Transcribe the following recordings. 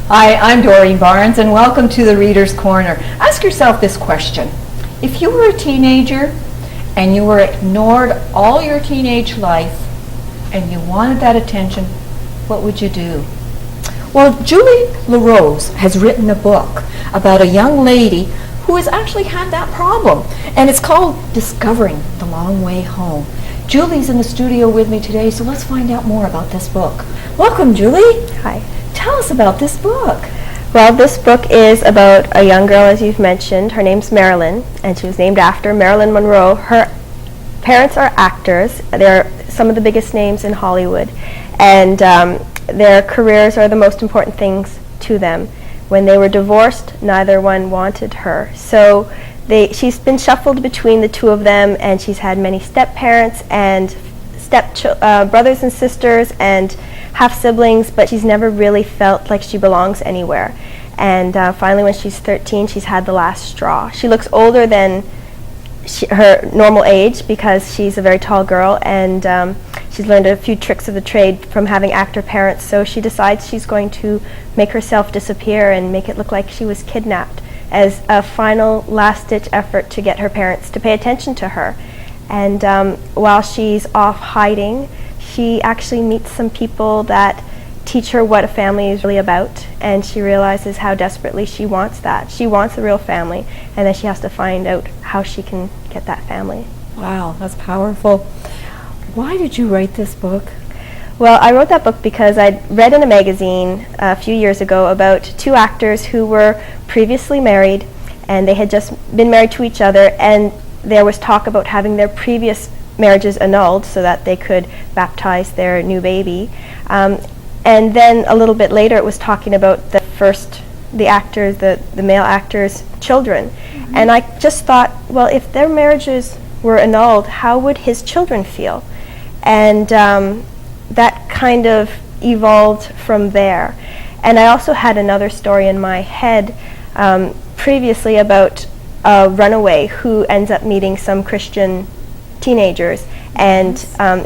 Hi, I'm Doreen Barnes, and welcome to the Reader's Corner. Ask yourself this question. If you were a teenager and you were ignored all your teenage life and you wanted that attention, what would you do? Well, Julie Larose has written a book about a young lady who has actually had that problem, and it's called Discovering the Long Way Home. Julie's in the studio with me today, so let's find out more about this book. Welcome, Julie. Hi. Tell us about this book. Well, this book is about a young girl, as you've mentioned. Her name's Marilyn, and she was named after Marilyn Monroe. Her parents are actors. They're some of the biggest names in Hollywood, and their careers are the most important things to them. When they were divorced, neither one wanted her. So she's been shuffled between the two of them, and she's had many step-parents and brothers and sisters and half-siblings, but she's never really felt like she belongs anywhere. And finally, when she's 13, she's had the last straw. She looks older than her normal age because she's a very tall girl, and she's learned a few tricks of the trade from having actor parents, so she decides she's going to make herself disappear and make it look like she was kidnapped as a final last-ditch effort to get her parents to pay attention to her. And while she's off hiding, she actually meets some people that teach her what a family is really about, and she realizes how desperately she wants that. She wants a real family, and then she has to find out how she can get that family. Wow, that's powerful. Why did you write this book? Well, I wrote that book because I'd read in a magazine a few years ago about two actors who were previously married, and they had just been married to each other, and there was talk about having their previous marriages annulled so that they could baptize their new baby. And then a little bit later it was talking about the male actor's children. Mm-hmm. And I just thought, well, if their marriages were annulled, how would his children feel? And that kind of evolved from there. And I also had another story in my head previously about a runaway who ends up meeting some Christian teenagers and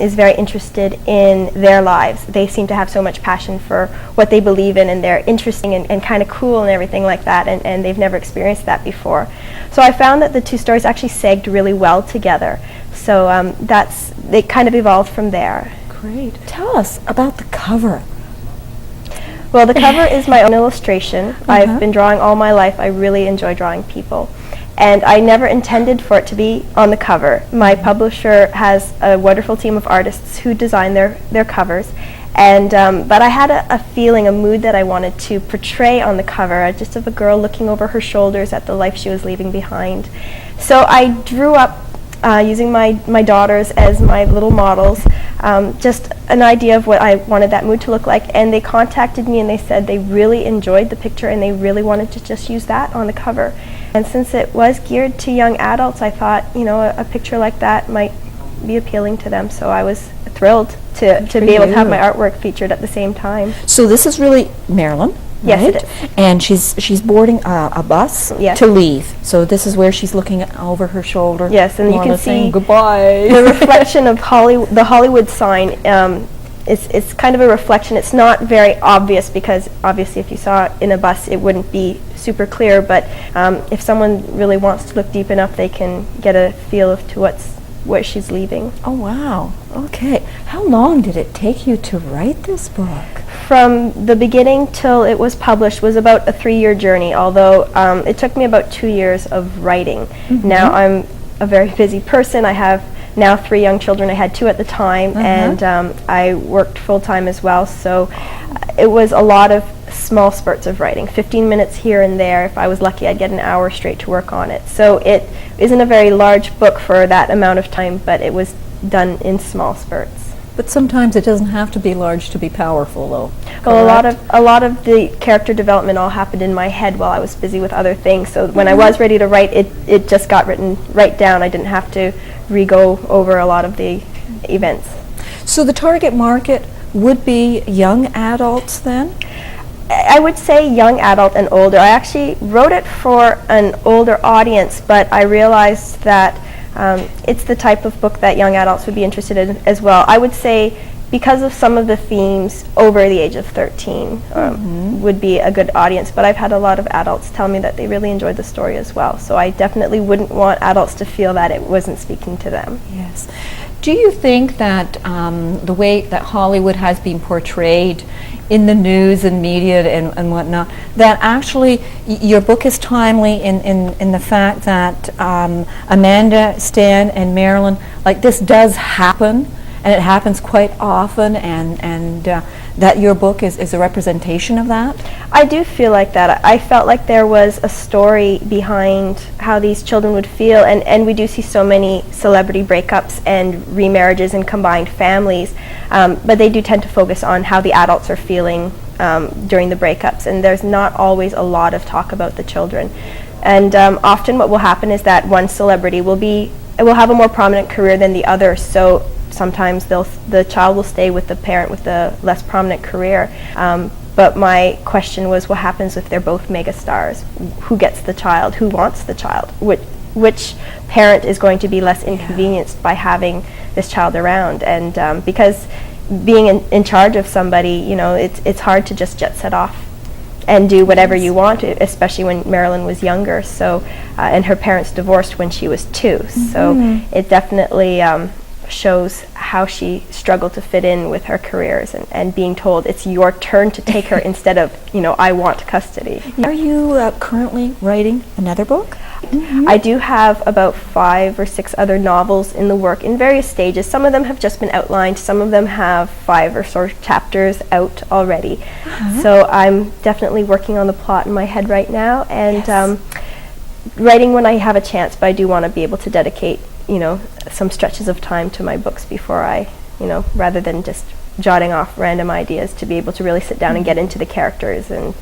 is very interested in their lives. They seem to have so much passion for what they believe in, and they're interesting and kind of cool and everything like that, and they've never experienced that before. So I found that the two stories actually segged really well together. So they kind of evolved from there. Great. Tell us about the cover. Well, the cover is my own illustration. I've been drawing all my life. I really enjoy drawing people. And I never intended for it to be on the cover. My publisher has a wonderful team of artists who design their covers. And but I had a feeling, a mood that I wanted to portray on the cover, just of a girl looking over her shoulders at the life she was leaving behind. So I drew up, using my daughters as my little models, just an idea of what I wanted that mood to look like, and they contacted me and they said they really enjoyed the picture and they really wanted to just use that on the cover. And since it was geared to young adults, I thought, a picture like that might be appealing to them, so I was thrilled to be able to have my artwork featured at the same time. So this is really Marilyn, yes, right? It is. And she's boarding a bus to leave. So this is where she's looking over her shoulder. Yes, and you can see goodbye. The reflection of the Hollywood sign. It's kind of a reflection. It's not very obvious because obviously if you saw it in a bus it wouldn't be super clear, but if someone really wants to look deep enough they can get a feel of where she's leaving. Oh wow, okay. How long did it take you to write this book? From the beginning till it was published was about a 3-year journey, although it took me about 2 years of writing. Now I'm a very busy person. I have now 3 young children. I had 2 at the time, and I worked full-time as well, so it was a lot of small spurts of writing, 15 minutes here and there. If I was lucky, I'd get an hour straight to work on it. So it isn't a very large book for that amount of time, but it was done in small spurts. But sometimes it doesn't have to be large to be powerful, though. Well, a lot of the character development all happened in my head while I was busy with other things. So when I was ready to write, it just got written right down. I didn't have to re-go over a lot of the events. So the target market would be young adults then? I would say young adult and older. I actually wrote it for an older audience, but I realized that it's the type of book that young adults would be interested in as well. I would say because of some of the themes, over the age of 13 would be a good audience. But I've had a lot of adults tell me that they really enjoyed the story as well. So I definitely wouldn't want adults to feel that it wasn't speaking to them. Yes. Do you think that the way that Hollywood has been portrayed in the news and media and whatnot, that actually your book is timely in the fact that Amanda, Stan, and Marilyn, like, this does happen, and it happens quite often, and that your book is a representation of that? I do feel like that. I felt like there was a story behind how these children would feel, and we do see so many celebrity breakups and remarriages and combined families, but they do tend to focus on how the adults are feeling during the breakups, and there's not always a lot of talk about the children. And often what will happen is that one celebrity will have a more prominent career than the other, so sometimes the child will stay with the parent with the less prominent career. But my question was, what happens if they're both mega stars? Who gets the child? Who wants the child? Which parent is going to be less inconvenienced by having this child around? And because being in charge of somebody, you know, it's hard to just jet set off and do whatever you want, especially when Marilyn was younger. So, and her parents divorced when she was 2. So it definitely shows how she struggled to fit in with her careers, and being told it's your turn to take her instead of, you know, I want custody. Are you currently writing another book? I do have about 5 or 6 other novels in the work in various stages. Some of them have just been outlined, some of them have 5 or so chapters out already. So I'm definitely working on the plot in my head right now, and writing when I have a chance, but I do want to be able to dedicate, you know, some stretches of time to my books before I, you know, rather than just jotting off random ideas, to be able to really sit down and get into the characters and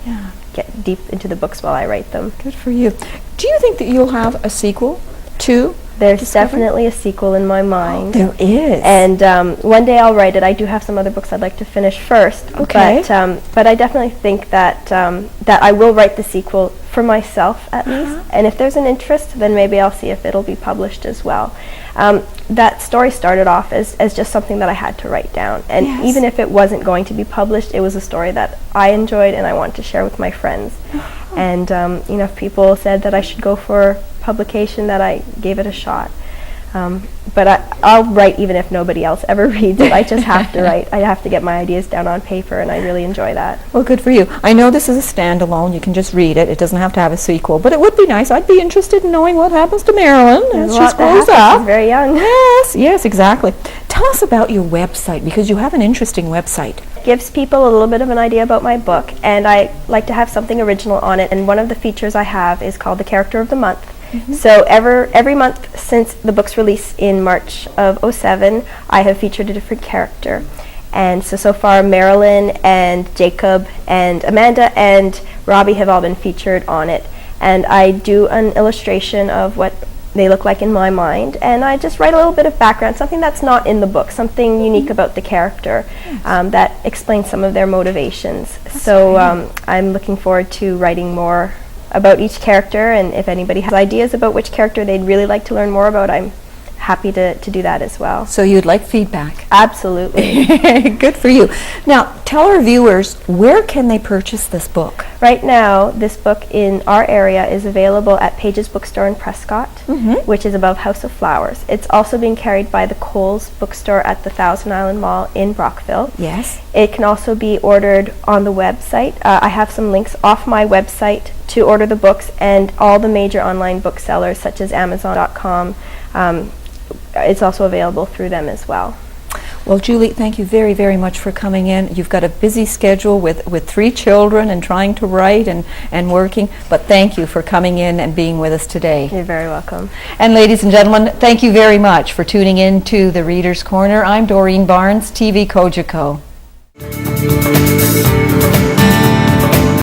get deep into the books while I write them. Good for you. Do you think that you'll have a sequel to There's Discovery? definitely a sequel in my mind. There is. And one day I'll write it. I do have some other books I'd like to finish first. Okay. But I definitely think that that I will write the sequel for myself at least. And if there's an interest, then maybe I'll see if it'll be published as well. That story started off as just something that I had to write down. And even if it wasn't going to be published, it was a story that I enjoyed and I wanted to share with my friends. And you know, if people said that I should go for publication, that I gave it a shot. But I'll write even if nobody else ever reads it. I just have to write. I have to get my ideas down on paper, and I really enjoy that. Well, good for you. I know this is a standalone. You can just read it. It doesn't have to have a sequel. But it would be nice. I'd be interested in knowing what happens to Marilyn as she grows up. She's very young. Yes, exactly. Tell us about your website, because you have an interesting website. It gives people a little bit of an idea about my book, and I like to have something original on it. And one of the features I have is called the Character of the Month. So every month since the book's release in March of '07, I have featured a different character. And so far Marilyn and Jacob and Amanda and Robbie have all been featured on it. And I do an illustration of what they look like in my mind, and I just write a little bit of background, something that's not in the book, something unique about the character that explains some of their motivations. So I'm looking forward to writing more about each character, and if anybody has ideas about which character they'd really like to learn more about, I'm happy to do that as well. So you'd like feedback? Absolutely. Good for you. Now, tell our viewers, where can they purchase this book? Right now, this book in our area is available at Page's Bookstore in Prescott, which is above House of Flowers. It's also being carried by the Coles Bookstore at the Thousand Island Mall in Brockville. Yes. It can also be ordered on the website. I have some links off my website to order the books, and all the major online booksellers such as Amazon.com. It's also available through them as well. Well, Julie, thank you very, very much for coming in. You've got a busy schedule with 3 children and trying to write and working, but thank you for coming in and being with us today. You're very welcome. And ladies and gentlemen, thank you very much for tuning in to the Reader's Corner. I'm Doreen Barnes, TV Kojiko.